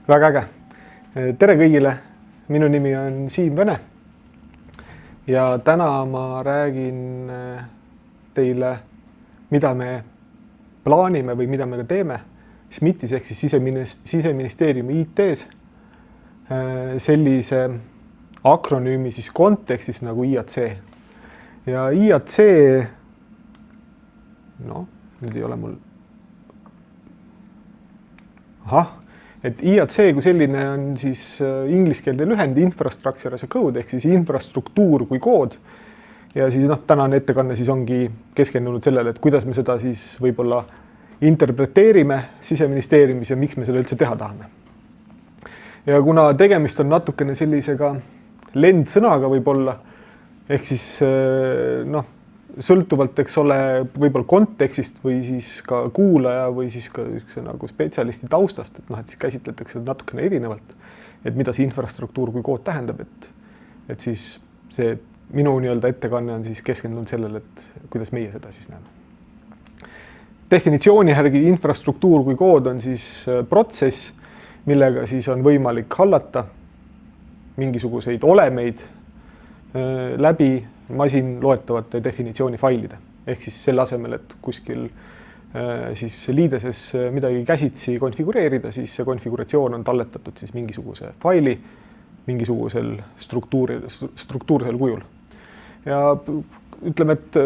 Väga äge. Tere kõigile, minu nimi on Siim Vene ja täna ma räägin teile, mida me plaanime või mida me ka teeme SMIT-is ehk siis Siseministeeriumi IT-s sellise akronüümi siis kontekstis nagu IAC. Ja IAC, nüüd ei ole mul... Et IAC kui selline on siis ingliskeelne lühend Infrastructure as a Code ehk siis infrastruktuur kui kood. Ja siis tänane ettekanne siis ongi keskendunud sellele, et kuidas me seda siis võib-olla interpreteerime Siseministeeriumis ja miks me seda üldse teha tahame. Ja kuna tegemist on natukene sellisega lendsõnaga võib-olla, ehk siis sõltuvalt, eks ole, võib-olla kontekstist või siis ka kuulaja või siis ka nagu spetsialisti taustast, et siis käsitletakse natukene erinevalt, et mida see infrastruktuur kui kood tähendab, et siis see minu ettekanne on siis keskendunud sellele, et kuidas meie seda siis näeme. Definitsiooni järgi infrastruktuur kui kood on siis protsess, millega siis on võimalik hallata mingisuguseid olemeid läbi masin loetavate definitsiooni failide. Ehk siis selle asemel, et kuskil siis liideses midagi käsitsi konfigureerida, siis see konfiguratsioon on talletatud siis mingisuguse faili, mingisugusel struktuursel kujul. Ja ütleme, et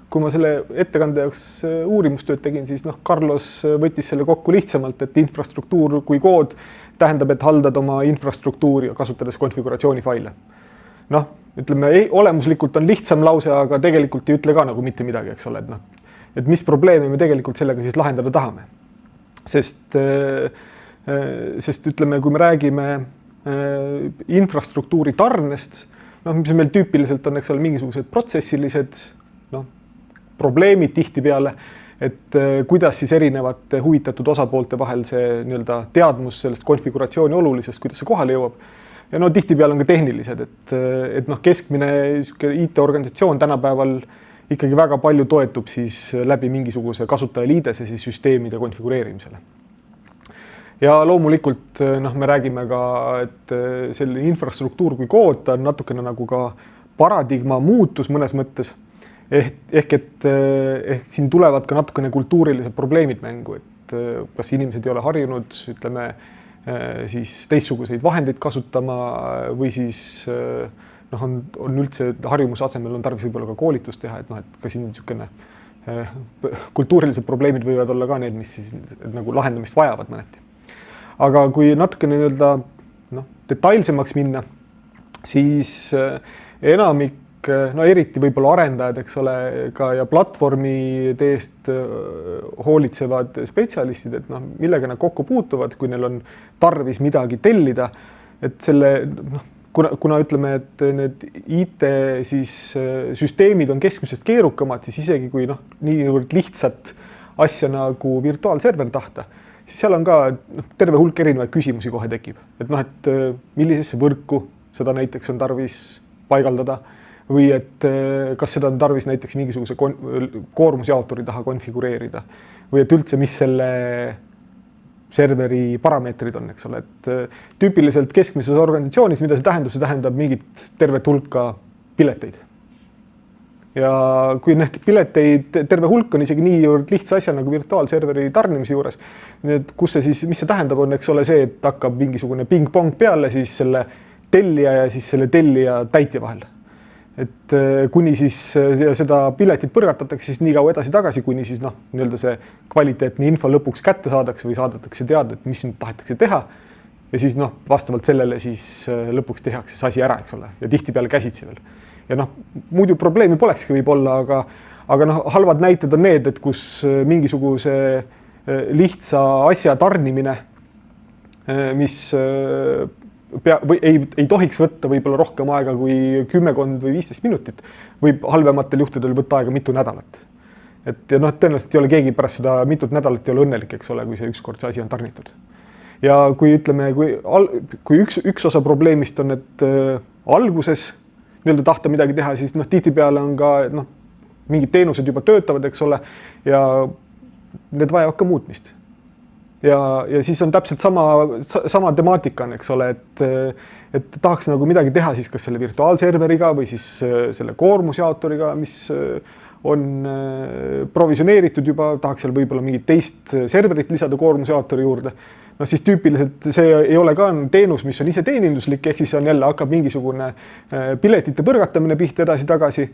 kui ma selle ettekande jaoks uurimustööd tegin, siis Carlos võttis selle kokku lihtsamalt, et infrastruktuur kui kood tähendab, et haldad oma infrastruktuuri kasutades konfiguratsiooni faile. Ütleme, olemuslikult on lihtsam lause, aga tegelikult ei ütle ka nagu mitte midagi, eks ole, et mis probleemi me tegelikult sellega siis lahendada tahame. Sest ütleme, kui me räägime infrastruktuuri tarnest, mis meil tüüpiliselt on, eks ole, mingisugused protsessilised probleemid tihtipeale, et kuidas siis erinevate huvitatud osapoolte vahel see teadmus sellest konfiguratsiooni olulisest, kuidas see kohale jõuab. Ja tihtipeale on ka tehnilised, et keskmine IT-organisatsioon tänapäeval ikkagi väga palju toetub siis läbi mingisuguse kasutajaliidese siis süsteemide konfigureerimisele. Ja loomulikult me räägime ka, et selle infrastruktuur kui kood on natukene nagu ka paradigma muutus mõnes mõttes. Ehk siin tulevad ka natukene kultuurilised probleemid mängu, et kas inimesed ei ole harjunud, ütleme, siis teistsuguseid vahendeid kasutama või siis on üldse harjumuse asemel on tarvis võib-olla ka koolitust teha, et ka siin niisugune kultuurilised probleemid võivad olla ka need, mis siis nagu lahendamist vajavad mõneti. Aga kui natukene detailsemaks minna, siis enamik, eriti võib-olla arendajad, eks ole, ka ja platvormi teest hoolitsevad spetsialistid, et millega nad kokku puutuvad, kui neil on tarvis midagi tellida, et selle, kuna ütleme, et need IT siis süsteemid on keskmisest keerukamad, siis isegi kui nii lihtsat asja nagu virtuaalserver tahta, siis seal on ka terve hulk erinevaid küsimusi kohe tekib. Et millisesse võrku seda näiteks on tarvis paigaldada, või et kas seda on tarvis näiteks mingisuguse koormusjaoturi taha konfigureerida või et üldse, mis selle serveri parameetrid on, eks ole. Et tüüpiliselt keskmises organisatsioonis, mida see tähendab mingit tervet hulka pileteid. Ja kui need pileteid terve hulk on isegi nii lihtsa asja nagu virtuaalserveri tarnimise juures, mis see tähendab on, eks ole, see, et hakkab mingisugune ping-pong peale siis selle tellija ja siis selle tellija täitja vahel. Et kuni siis seda piletit põrgatatakse siis nii kaua edasi-tagasi, kuni siis see kvaliteetne info lõpuks kätte saadakse või saadatakse teada, et mis nüüd tahetakse teha. Ja siis vastavalt sellele siis lõpuks tehakse see asi ära, eks ole, ja tihtipeale käsitsi veel. Ja muidu probleemi polekski võib-olla, aga halvad näited on need, et kus mingisuguse lihtsa asja tarnimine, mis ei tohiks võtta võib-olla rohkem aega kui 10 või 15 minutit, võib halvematel juhtudel võtta aega mitu nädalat. Et tõenäoliselt ei ole keegi pärast seda mitut nädalat ei ole õnnelik, eks ole, kui see ükskord see asi on tarnitud. Ja kui ütleme, kui üks osa probleemist on, et alguses tahta midagi teha, siis tihtipeale on ka mingid teenused juba töötavad, eks ole, ja need vajavad ka muutmist. ja siis on täpselt sama temaatika on, eks ole, et tahaks nagu midagi teha siis kas selle virtuaalserveriga või siis selle koormusjaotoriga, mis on provisioneeritud juba, tahaks seal võib-olla mingit teist serverit lisada koormusjaatori juurde. No siis tüüpiliselt see ei ole ka teenus, mis on ise teeninduslik, ehk siis on jälle hakkab mingisugune piletite põrgatamine pihta edasi-tagasi,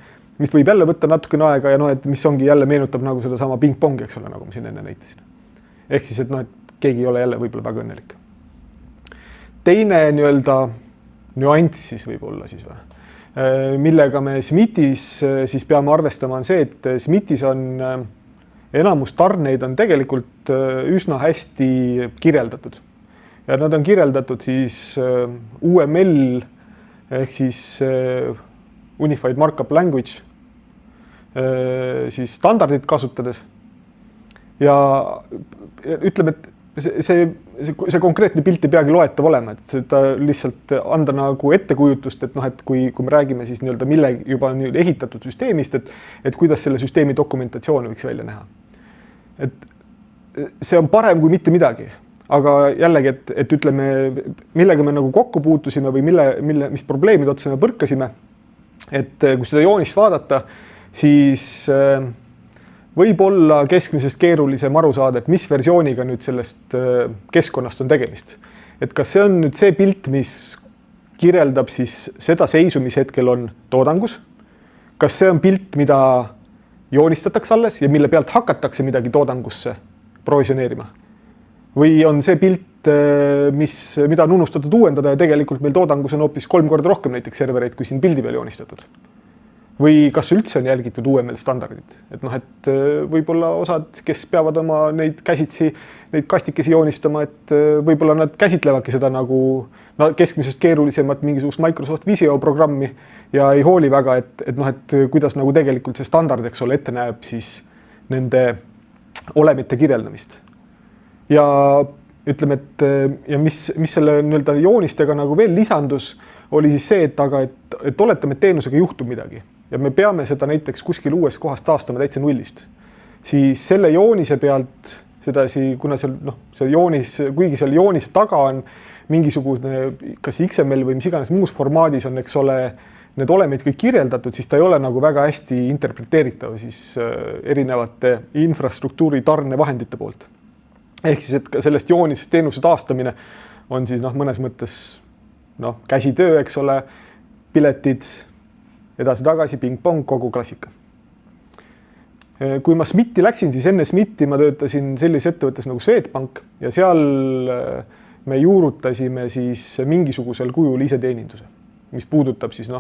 mis võib jälle võtta natukene aega ja et mis ongi jälle meenutab nagu seda sama ping-pongi, eks ole, nagu ma siin enne näitasin. Ehk siis, et et keegi ei ole jälle võib-olla väga õnnelik. Teine nüanss siis võib-olla siis või, millega me SMIT-is siis peame arvestama on see, et SMIT-is on enamus tarneid on tegelikult üsna hästi kirjeldatud. Ja nad on kirjeldatud siis UML ehk siis Unified Markup Language siis standardit kasutades. Ja ütleme, et see konkreetne pilt ei peagi loetav olema, et seda lihtsalt anda nagu ettekujutust, et et kui me räägime siis mille juba ehitatud süsteemist, et kuidas selle süsteemi dokumentatsioon võiks välja näha. Et see on parem kui mitte midagi, aga jällegi, et ütleme, millega me nagu kokku puutusime või mis probleemid otsa me põrkasime, et kui seda joonist vaadata, siis võib olla keskmisest keerulisem aru saada, et mis versiooniga nüüd sellest keskkonnast on tegemist. Et kas see on nüüd see pilt, mis kirjeldab siis seda seisu, mis hetkel on toodangus? Kas see on pilt, mida joonistatakse alles ja mille pealt hakatakse midagi toodangusse provisioneerima? Või on see pilt, mida on unustatud uuendada ja tegelikult meil toodangus on hoopis 3 korda rohkem näiteks servereid, kui siin pildi peal joonistatud? Või kas üldse on jälgitud UML standardid? Et võib-olla osad, kes peavad oma neid kastikesi joonistama, et võib-olla nad käsitlevadki seda nagu keskmisest keerulisemat mingisugust Microsoft Visio programmi ja ei hooli väga, et kuidas nagu tegelikult see standard, eks ole, ette näeb siis nende olemite kirjeldamist. Ja ütleme, et mis selle joonistega nagu veel lisandus, oli siis see, et oletame, et teenusega juhtub midagi. Ja me peame seda näiteks kuskil uues kohas taastama täitsa nullist. Siis selle joonise pealt, kuna see joonis, kuigi seal joonise taga on mingisugune kas XML või mis iganes muus formaadis on, eks ole, need olemid kõik kirjeldatud, siis ta ei ole nagu väga hästi interpreteeritav siis erinevate infrastruktuuri tarnevahendite poolt. Ehk siis, et sellest joonisest teenuse taastamine on siis mõnes mõttes käsitöö, eks ole, piletid, edasi-tagasi, ping-pong, kogu klassika. Kui ma SMIT-i läksin, siis enne SMIT-i ma töötasin sellises ettevõttes nagu Swedbank ja seal me juurutasime siis mingisugusel kujul iseteeninduse, mis puudutab siis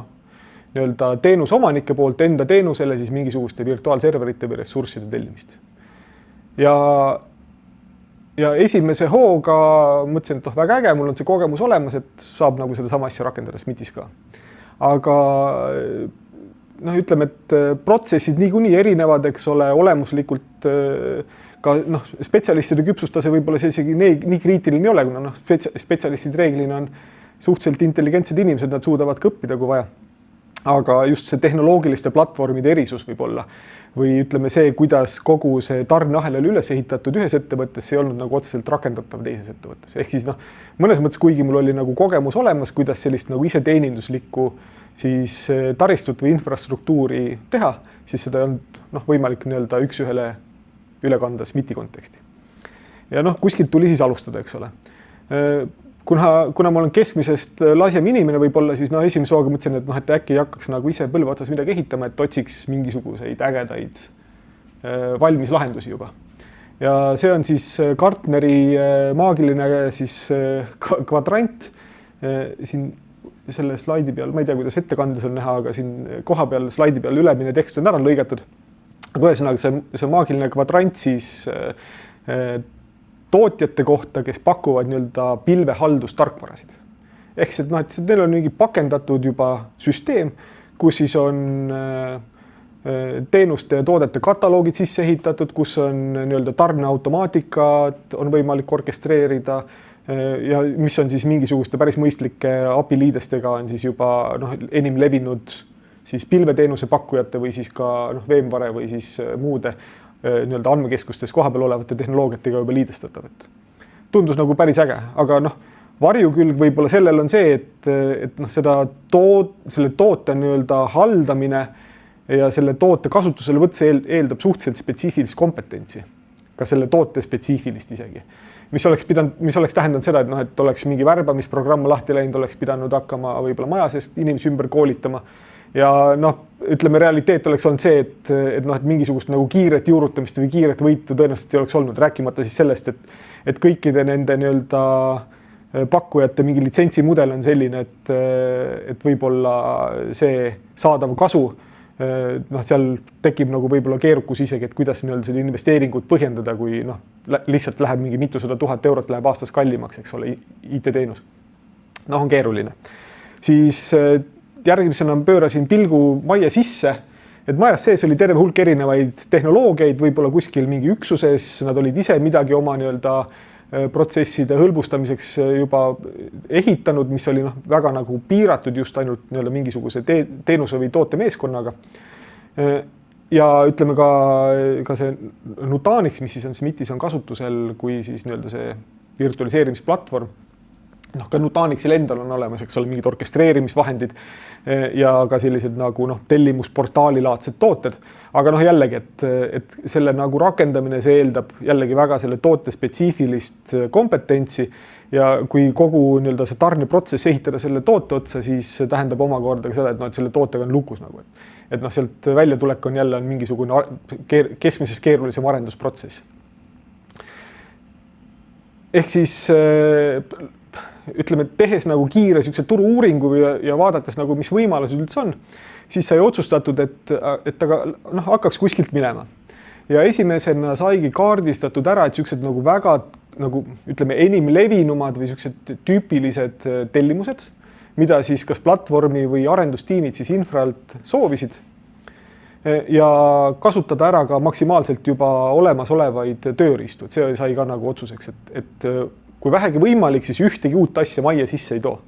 teenusomanike poolt enda teenusele siis mingisuguste virtuaalserverite või ressursside tellimist. Ja esimese hooga mõtlesin, et väga äge, mul on see kogemus olemas, et saab nagu seda sama asja rakendada SMIT-is ka. Aga ütleme, et protsessid niikuinii erinevad, eks ole, olemuslikult ka spetsialistide küpsustase võib-olla see isegi nii kriitiline ei ole, kuna spetsialistid reeglina on suhteliselt intelligentsed inimesed, nad suudavad ka õppida, kui vaja. Aga just see tehnoloogiliste platvormide erisus võib olla või ütleme see, kuidas kogu see tarneahel oli üles ehitatud ühes ettevõttes, ei olnud nagu otseselt rakendatav teises ettevõttes. Ehk siis mõnes mõttes, kuigi mul oli nagu kogemus olemas, kuidas sellist nagu iseteeninduslikku siis taristut või infrastruktuuri teha, siis seda on võimalik üks-ühele üle kanda SMIT-i konteksti. Ja kuskilt tuli siis alustada, eks ole. Kuna ma olen keskmisest lasjem inimene võib-olla, siis esimese hooga mõtlesin, et äkki hakkaks nagu ise põlve otsas midagi ehitama, et otsiks mingisuguseid ägedaid valmis lahendusi juba. Ja see on siis Gartneri maagiline siis kvadrant. Siin selle slaidi peal, ma ei tea, kuidas ettekandes on näha, aga siin koha peal slaidi peal ülemine tekst on ära lõigatud. Aga ühesõnaga see maagiline kvadrant siis tootjate kohta, kes pakuvad pilvehaldustarkvarasid. Ehk see, et neil on mingi pakendatud juba süsteem, kus siis on teenuste ja toodete kataloogid sisse ehitatud, kus on tarneautomaatikat on võimalik orkestreerida ja mis on siis mingisuguste päris mõistlike API-liidestega on siis juba enim levinud siis pilveteenuse pakkujate või siis ka VMware või siis muude andmekeskustes kohapeal olevate tehnoloogiatega juba liidestatavat. tundus nagu päris äge, aga noh, varjukülg võib-olla sellel on see, et noh, selle toote nii-öelda haldamine ja selle toote kasutusele võtse eeldab suhteliselt spetsiifilist kompetentsi, ka selle toote spetsiifilist isegi. Mis oleks tähendanud seda, et noh, et oleks mingi värbamisprogramm lahti läinud, oleks pidanud hakkama võib-olla maja seest inimesi ümber koolitama. Ja noh, ütleme, realiteet oleks olnud see, et noh, et mingisugust nagu kiiret juurutamist või kiiret võitu tõenäoliselt ei oleks olnud, rääkimata siis sellest, et kõikide nende nii-öelda pakkujate mingi litsentsimudel on selline, et võib-olla see saadav kasu, noh, seal tekib nagu võib-olla keerukus isegi, et kuidas nii-öelda selle investeeringut põhjendada, kui noh, lihtsalt läheb mingi mitusada tuhat eurot läheb aastas kallimaks, eks ole, IT-teenus. Noh, on keeruline. Siis järgmisena pöörasin pilgu majja sisse, et majas sees oli terve hulk erinevaid tehnoloogiaid, võib-olla kuskil mingi üksuses, nad olid ise midagi oma nii-öelda protsesside hõlbustamiseks juba ehitanud, mis oli noh, väga nagu piiratud just ainult nii-öelda mingisuguse teenuse või toote meeskonnaga. Ja ütleme ka see Nutanix, mis siis on SMITis on kasutusel, kui siis nii-öelda see virtualiseerimisplatvorm. Noh, ka Nutanixil endal on olemas, eks ole, mingid orkestreerimisvahendid ja ka sellised nagu noh, tellimusportaalilaadsed tooted. Aga noh, jällegi, et selle nagu rakendamine, see eeldab jällegi väga selle toote spetsiifilist kompetentsi ja kui kogu nii-öelda see tarneprotsess ehitada selle toote otsa, siis tähendab omakorda ka seda, et, no, et selle tootega on lukus nagu. Et noh, sealt välja tulek on jälle mingisugune keskmisest keerulisem arendusprotsess. Ehk siis ütleme, tehes nagu kiire turu-uuringu ja vaadates nagu, mis võimalused üldse on, siis sai otsustatud, et aga noh, hakkaks kuskilt minema. Ja esimesena saigi kaardistatud ära, et sellised nagu väga nagu ütleme enim levinumad või sellised tüüpilised tellimused, mida siis kas platvormi või arendustiimid siis infralt soovisid ja kasutada ära ka maksimaalselt juba olemasolevaid tööriistu. Et see sai ka nagu otsuseks, et kui vähegi võimalik, siis ühtegi uut asja majja sisse ei too.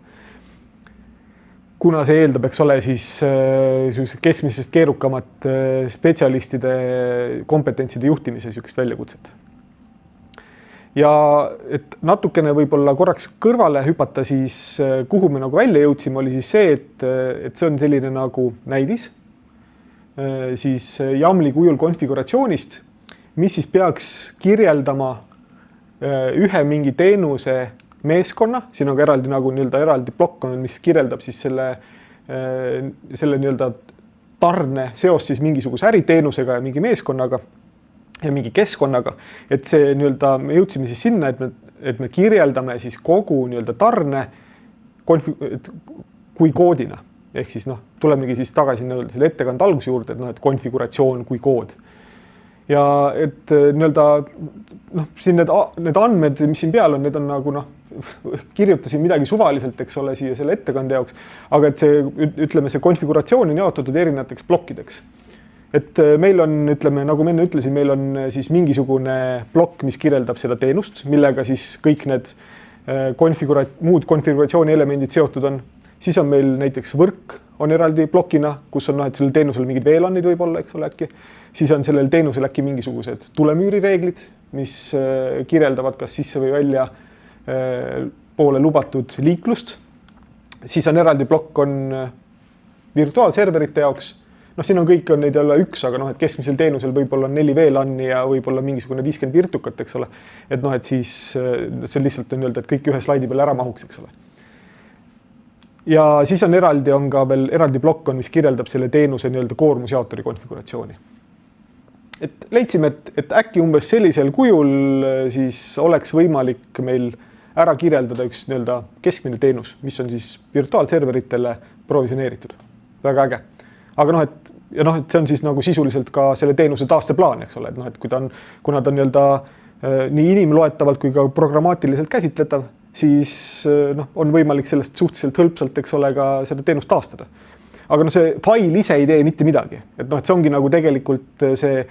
Kuna see eeldab, eks ole, siis keskmisest keerukamat spetsialistide kompetentside juhtimise sükest väljakutset. Ja et natukene võib-olla korraks kõrvale hüpata, siis kuhu me nagu välja jõudsime, oli siis see, et see on selline nagu näidis siis YAML-i kujul konfiguratsioonist, mis siis peaks kirjeldama ühe mingi teenuse meeskonna, siin on ka eraldi nagu nii-öelda eraldi plokk on, mis kirjeldab siis selle nii-öelda tarne seos siis mingisuguse äriteenusega ja mingi meeskonnaga ja mingi keskkonnaga. Et see nii-öelda, me jõudsime siis sinna, et me kirjeldame siis kogu nii-öelda tarne kui koodina. Ehk siis noh, tulemegi siis tagasi nii-öelda selle ettekande alguse juurde, et noh, et konfiguratsioon kui kood. Ja et nii-öelda noh, siin need andmed, mis siin peal on, need on nagu noh, kirjutasin midagi suvaliselt, eks ole, siia selle ettekande jaoks, aga et see, ütleme, see konfiguratsioon on jaotatud erinevateks plokkideks. Et meil on, ütleme, nagu ma enne ütlesin, meil on siis mingisugune plokk, mis kirjeldab seda teenust, millega siis kõik need muud konfiguratsiooni elemendid seotud on. Siis on meil näiteks võrk on eraldi plokina, kus on noh, et sellel teenusel mingid VLANid võib olla, eks ole äkki. Siis on sellel teenusel äkki mingisugused tulemüürireeglid, mis kirjeldavad kas sisse või välja poole lubatud liiklust. Siis on eraldi plokk on virtuaalserverite jaoks. Noh, siin on kõik on neid olla üks, aga noh, et keskmisel teenusel võib-olla 4 VLAN-i ja võib-olla mingisugune 50 virtukat, eks ole. Et noh, et siis see lihtsalt on öelda, et kõik ühe slaidi peale ära mahuks, eks ole. Ja siis on ka veel eraldi plokk on, mis kirjeldab selle teenuse nii-öelda koormusjaotori konfiguratsiooni. Et leidsime, et äkki umbes sellisel kujul siis oleks võimalik meil ära kirjeldada üks nii-öelda keskmine teenus, mis on siis virtuaalserveritele provisioneeritud. Väga äge. Aga noh, et see on siis nagu sisuliselt ka selle teenuse taasteplaan, eks ole, et noh, et kui kuna ta on nii-öelda nii inimloetavalt kui ka programmaatiliselt käsitletav, siis noh, on võimalik sellest suhteliselt hõlpsalt, eks ole, ka seda teenust taastada. Aga noh, see fail ise ei tee mitte midagi. Et noh, et see ongi nagu tegelikult see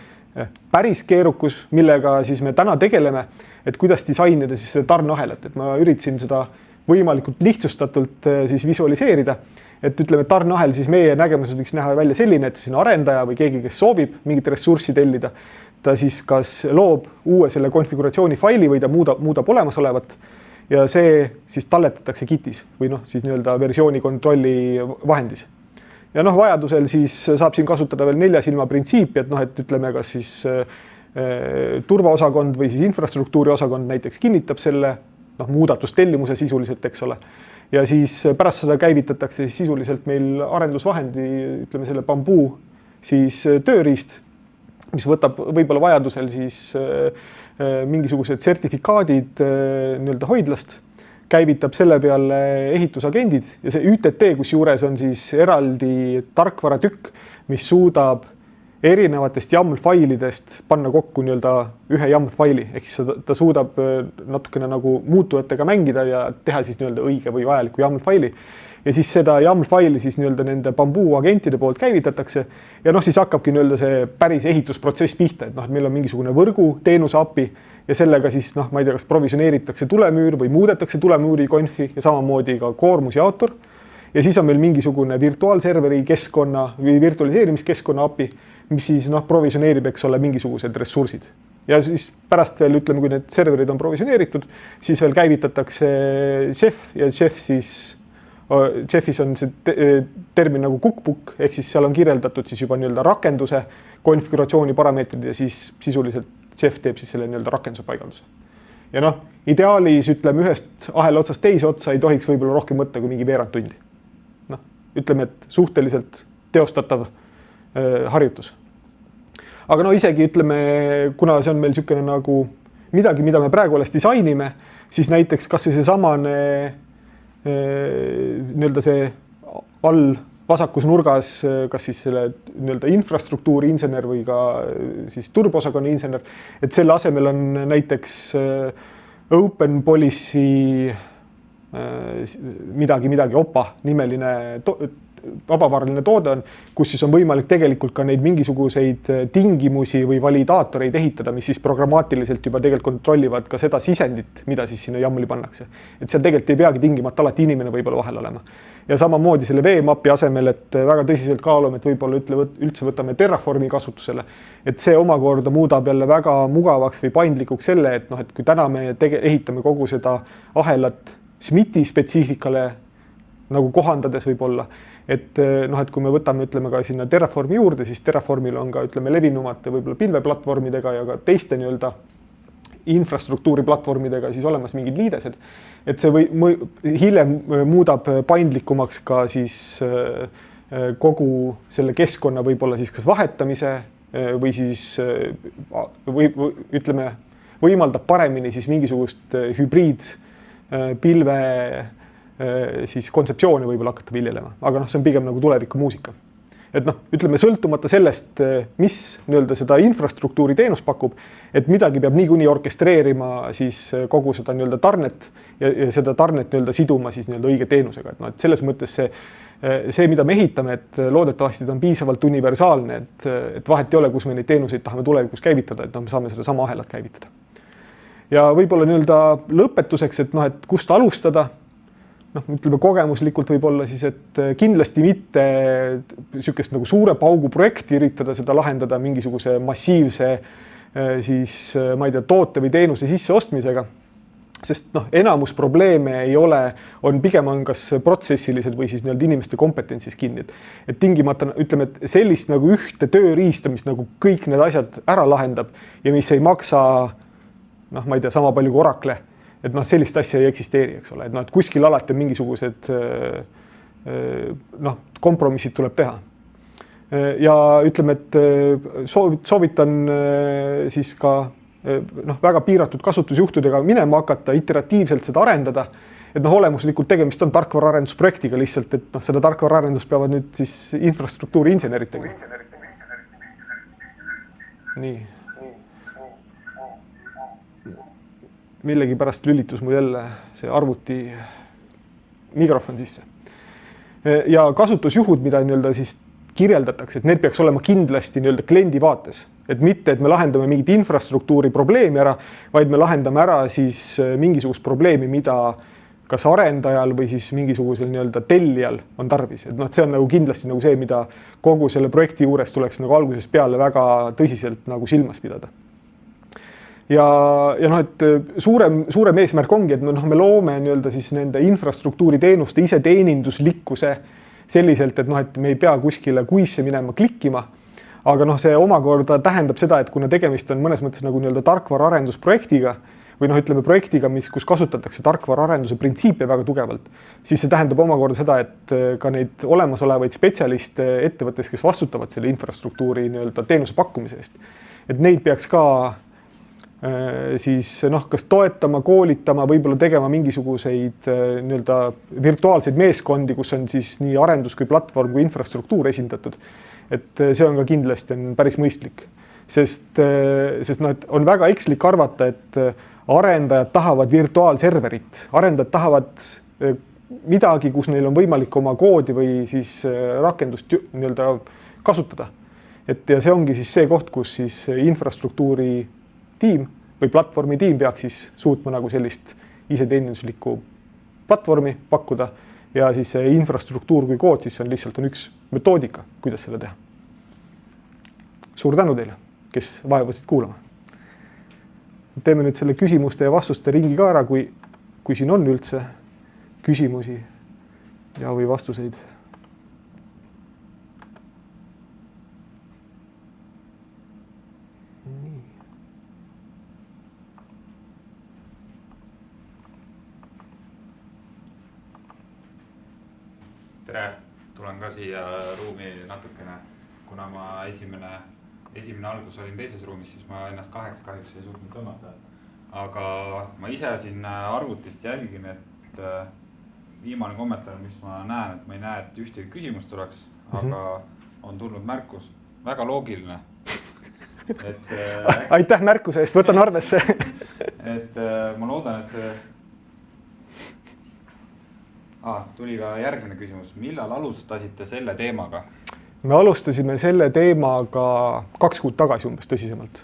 päris keerukus, millega siis me täna tegeleme, et kuidas disainida siis seda tarneahelat. Et ma üritasin seda võimalikult lihtsustatult siis visualiseerida. Et ütleme, tarneahel siis meie nägemuses võiks näha välja selline, et siin arendaja või keegi, kes soovib mingit ressurssi tellida, ta siis kas loob uue selle konfiguratsiooni faili või ta muudab olemasolevat ja see siis talletatakse Gitis või noh, siis nii-öelda versiooni kontrolli vahendis. Ja noh, vajadusel siis saab siin kasutada veel 4 silma printsiipi, et noh, et ütleme, kas siis turvaosakond või siis infrastruktuuri osakond näiteks kinnitab selle muudatustellimuse sisuliselt, eks ole. Ja siis pärast seda käivitatakse siis sisuliselt meil arendusvahendi, ütleme selle Bamboo siis tööriist, mis võtab võib-olla vajadusel siis mingisugused sertifikaadid nii-öelda hoidlast, käivitab selle peale ehitusagendid ja see ÜTT, kus juures on siis eraldi tarkvaratükk, mis suudab erinevatest YAML-failidest panna kokku nii-öelda ühe YAML-faili, ehk siis ta suudab natukene nagu muutujatega mängida ja teha siis nii-öelda õige või vajaliku YAML-faili. Ja siis seda YAML-faili siis nii-öelda nende Bamboo agentide poolt käivitatakse ja noh, siis hakkabki nii-öelda see päris ehitusprotsess pihta, et noh, et meil on mingisugune võrgu teenuse API ja sellega siis noh, ma ei tea, kas provisioneeritakse tulemüür või muudetakse tulemüüri konfi ja samamoodi ka koormusjaotur. Ja siis on meil mingisugune virtuaalserveri keskkonna või virtualiseerimiskeskkonna API, mis siis noh, provisioneerib, eks ole, mingisugused ressursid. Ja siis pärast veel ütleme, kui need serverid on provisioneeritud, siis veel käivitatakse Chef ja Chefis on see termin nagu cookbook, ehk siis seal on kirjeldatud siis juba nii-öelda rakenduse konfiguratsiooni parameetrid ja siis sisuliselt Chef teeb siis selle nii-öelda rakenduse paigalduse. Ja noh, ideaalis ütleme ühest ahela otsast teise otsa ei tohiks võib-olla rohkem võtta kui mingi veerand tundi. Noh, ütleme, et suhteliselt teostatav harjutus. Aga no isegi ütleme, kuna see on meil niisugune nagu midagi, mida me praegu alles disainime, siis näiteks kas see samane nii-öelda see all vasakus nurgas, kas siis selle nii-öelda infrastruktuuri insener või ka siis turboosakonna insener, et selle asemel on näiteks Open Policy midagi OPA nimeline vabavaraline toode on, kus siis on võimalik tegelikult ka neid mingisuguseid tingimusi või validaatoreid ehitada, mis siis programmaatiliselt juba tegelikult kontrollivad ka seda sisendit, mida siis sinna YAML-i pannakse. Et seal tegelikult ei peagi tingimata alati inimene võib-olla vahel olema. Ja samamoodi selle VMAP-i asemel, et väga tõsiselt kaalume, et võib-olla üldse võtame Terraformi kasutusele, et see omakorda muudab jälle väga mugavaks või paindlikuks selle, et noh, et kui täna me ehitame kogu seda ahelat SMIT-i spetsiifikale nagu kohandades võib-olla, et noh, et kui me võtame, ütleme ka sinna Terraformi juurde, siis Terraformil on ka, ütleme, levinumate võib-olla pilveplatvormidega ja ka teiste nii-öelda infrastruktuuri platvormidega siis olemas mingid liidesed, et see hiljem muudab paindlikumaks ka siis kogu selle keskkonna võib-olla siis kas vahetamise või siis ütleme, võimaldab paremini siis mingisugust hübriid pilve siis kontseptsioone võib-olla hakata viljelema, aga noh, see on pigem nagu tuleviku muusika. Et noh, ütleme sõltumata sellest, mis nii-öelda seda infrastruktuuri teenus pakub, et midagi peab niikuinii orkestreerima siis kogu seda nii-öelda tarnet ja seda tarnet nii-öelda siduma siis nii-öelda õige teenusega. Et noh, et selles mõttes see, mida me ehitame, et loodetavasti ta on piisavalt universaalne, et vahet ei ole, kus me neid teenuseid tahame tulevikus käivitada, et noh, me saame seda sama ahelat käivitada. Ja võib-olla nii-öelda lõpetuseks, et noh, et kust alustada, noh, ütleme kogemuslikult võib-olla siis, et kindlasti mitte niisugust nagu suure paugu projekti üritada seda lahendada mingisuguse massiivse siis, ma ei tea, toote või teenuse sisseostmisega, sest noh, enamus probleeme ei ole, pigem on kas protsessilised või siis nii-öelda inimeste kompetentsis kinni. Et tingimata, ütleme, et sellist nagu ühte tööriista, mis nagu kõik need asjad ära lahendab ja mis ei maksa, noh, ma ei tea, sama palju kui Oracle, et noh, sellist asja ei eksisteeri, eks ole, et noh, et kuskil alati on mingisugused noh, kompromissid tuleb teha. Ja ütleme, et soovitan siis ka noh, väga piiratud kasutusjuhtudega minema hakata, iteratiivselt seda arendada, et noh, olemuslikult tegemist on tarkvaraarendusprojektiga lihtsalt, et noh, seda tarkvaraarendust peavad nüüd siis infrastruktuuri insenerid tegema. Nii. Millegi pärast lülitus mul jälle see arvuti mikrofon sisse. Ja kasutusjuhud, mida nii-öelda siis kirjeldatakse, et need peaks olema kindlasti nii-öelda kliendi vaates. Et mitte, et me lahendame mingit infrastruktuuri probleemi ära, vaid me lahendame ära siis mingisugust probleemi, mida kas arendajal või siis mingisugusel nii-öelda tellijal on tarvis, et noh, see on nagu kindlasti nagu see, mida kogu selle projekti juures tuleks nagu algusest peale väga tõsiselt nagu silmas pidada. Ja noh, et suurem eesmärk ongi, et me loome nii-öelda siis nende infrastruktuuri teenuste iseteeninduslikkuse selliselt, et noh, et me ei pea kuskile kuisse minema klikkima, aga noh, see omakorda tähendab seda, et kuna tegemist on mõnes mõttes nagu nii-öelda tarkvara arendusprojektiga või noh, ütleme projektiga, kus kasutatakse tarkvara arenduse printsiipe väga tugevalt, siis see tähendab omakorda seda, et ka neid olemasolevaid spetsialiste ettevõttes, kes vastutavad selle infrastruktuuri nii-öelda teenuse pakkumise eest, et neid peaks ka siis noh, kas toetama, koolitama, võib-olla tegema mingisuguseid nii-öelda virtuaalseid meeskondi, kus on siis nii arendus kui platvorm kui infrastruktuur esindatud. Et see on ka kindlasti on päris mõistlik, sest noh, et on väga ekslik arvata, et arendajad tahavad virtuaalserverit, arendajad tahavad midagi, kus neil on võimalik oma koodi või siis rakendust nii-öelda kasutada. Et ja see ongi siis see koht, kus siis infrastruktuuri tiim või platvormi tiim peaks siis suutma nagu sellist iseteeninduslikku platvormi pakkuda ja siis see infrastruktuur kui kood, siis on lihtsalt üks metoodika, kuidas selle teha. Suur tänu teile, kes vaevasid kuulama. Teeme nüüd selle küsimuste ja vastuste ringi ka ära, kui siin on üldse küsimusi ja või vastuseid. Tere, tulen ka siia ruumi natukene, kuna ma esimene algus olin teises ruumis, siis ma ennast kahjuks ei suutnud tõmmata. Aga ma ise siin arvutist jälgin, et viimane kommentaar, mis ma näen, et ma ei näe, et ühtegi küsimust tuleks, aga on tulnud märkus, väga loogiline. Aitäh märkuse eest, võtan arvesse. Et ma loodan, et see tuli ka järgmine küsimus. Millal alustasite selle teemaga? Me alustasime selle teemaga 2 kuud tagasi umbes tõsisemalt.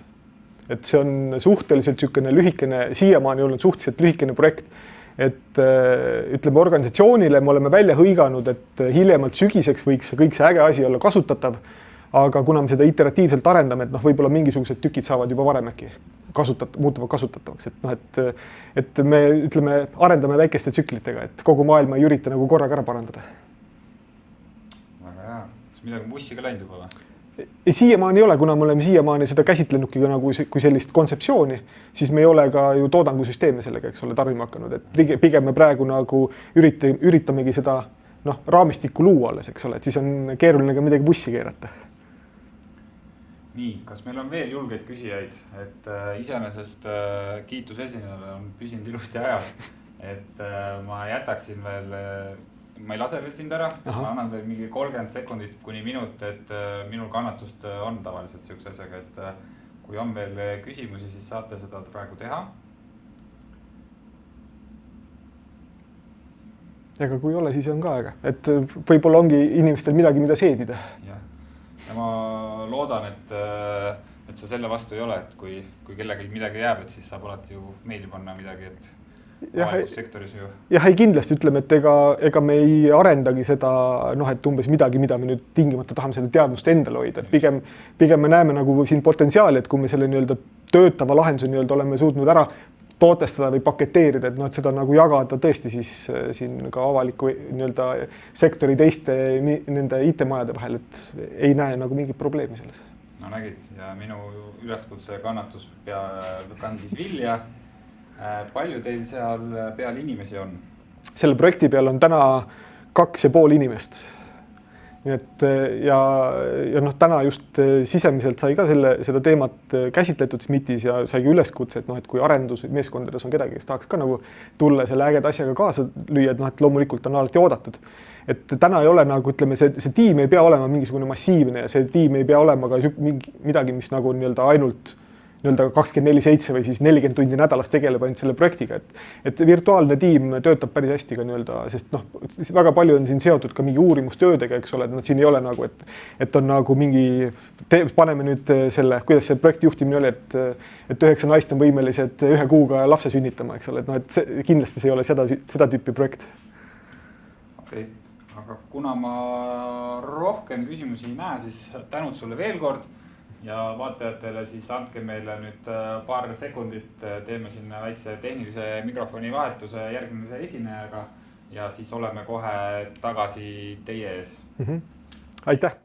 Et see on suhteliselt lühikene, siiamaani olnud suhteliselt lühikene projekt. Et ütleme organisatsioonile me oleme välja hõiganud, et hiljemalt sügiseks võiks kõik see äge asi olla kasutatav. Aga kuna me seda iteratiivselt arendame, et võib-olla mingisugused tükid saavad juba varem äkki muutuvad kasutatavaks. Et noh, et me ütleme, arendame väikeste tsüklitega, et kogu maailma ei ürita nagu korraga ära parandada. Väga hea. Kas midagi bussi ka läinud juba või? Siiamaani ei ole, kuna me oleme siiamaani seda käsitlenudki nagu kui sellist kontseptsiooni, siis me ei ole ka ju toodangusüsteeme sellega, eks ole, tarbima hakanud. Et pigem me praegu nagu üritamegi seda raamistikku luua alles, eks ole, et siis on keeruline ka midagi bussi keerata. Nii, kas meil on veel julgeid küsijaid, et iseenesest kiitus esinejale on püsinud ilusti ajas, et ma jätaksin veel, ma ei lase veel sind ära, ma annan veel mingi 30 sekundit kuni minut, et minul kannatust on tavaliselt siukse asjaga, et kui on veel küsimusi, siis saate seda praegu teha. Ega kui ei ole, siis on ka aega, et võib-olla ongi inimestel midagi, mida seedida. Ja ma loodan, et sa selle vastu ei ole, et kui kellelgi midagi jääb, et siis saab alati ju meili panna midagi, et avalikus sektoris ju. Jah, ei kindlasti ütleme, et ega me ei arendagi seda, et umbes midagi, mida me nüüd tingimata tahame seda teadmust endale hoida. Pigem me näeme nagu siin potentsiaali, et kui me selle nii-öelda töötava lahenduse nii-öelda oleme suutnud ära tootestada või paketeerida, et seda nagu jagada tõesti siis siin ka avaliku nii-öelda sektori teiste nende IT-majade vahel, et ei näe nagu mingit probleemi selles. No nägid ja minu üleskutse kannatus kandis vilja. Palju teil seal peal inimesi on? Selle projekti peal on täna 2,5 inimest. Nii et ja täna just sisemiselt sai ka seda teemat käsitletud SMIT-is ja sai üleskutse, et kui arendusmeeskondades on kedagi, kes tahaks ka nagu tulla selle ägeda asjaga kaasa lüüa, et loomulikult on alati oodatud. Et täna ei ole nagu, ütleme, see tiim ei pea olema mingisugune massiivne ja see tiim ei pea olema ka midagi, mis nagu nii-öelda ainult nii-öelda 24/7 või siis 40 tundi nädalas tegeleb ainult selle projektiga, et virtuaalne tiim töötab päris hästi ka nii-öelda, sest noh, väga palju on siin seotud ka mingi uurimustöödega, eks ole, et nad siin ei ole nagu, et on nagu mingi, paneme nüüd selle, kuidas see projekti juhtimine oli, et 9 naist on võimelised 1 kuuga lapse sünnitama, eks ole, et noh, et see, kindlasti see ei ole seda tüüpi projekt. Okei, aga kuna ma rohkem küsimusi ei näe, siis tänud sulle veel kord. Ja vaatajatele siis andke meile nüüd paar sekundit, teeme sinna väikse tehnilise mikrofoni vahetuse järgmise esinejaga ja siis oleme kohe tagasi teie ees. Aitäh!